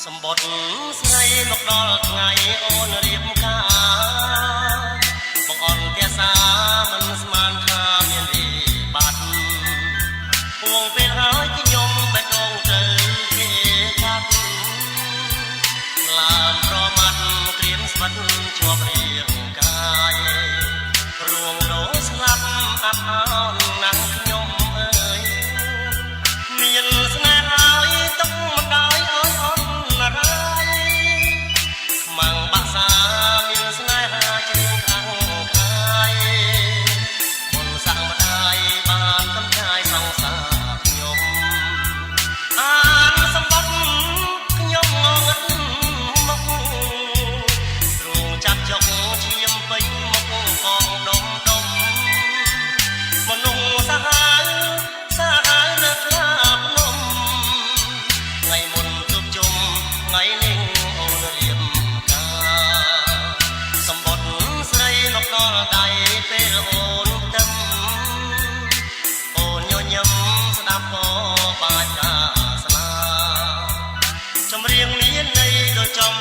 សម្បត្តិស្រីមកដល់ថ្ងៃអូនរៀបការបងអន់ភាសាមិនស្មានថាមានរីបាត់ពួងពេលហើយខ្ញុំបេះដូងត្រូវគេកាត់ឡាមប្រមាត់ក្រៀមស្វិតជាប់រាងកាយរួងដោស្លាប់អាប់អន់ណាស់ខ្ញុំអើយមានស្នេហ៍ហើយទុកមិនដោយអើយអូនរាយខ្មាំងបាក់សាមានស្នេហាជ្រៀងខាងខាយមុនសាំងម្ដាយបានកំចាយសង្សារខ្ញុំអានសម្បត្តិខ្ញុំងងឹតមកទ្រង់ចាប់ចុកឈាមពេញមកកងដុំមនុស្សសាហាវនៅផ្លាភ្នំថ្ងៃមុនជួបជុំថ្ងៃនេះអូនរៀបការសម្បត្តិស្រីមកដល់ដៃពេលអូនផ្ទឹមអូនញញឹមស្ដាប់ក៏បាច់ការស្លាចម្រៀងមានន័យដូចចំ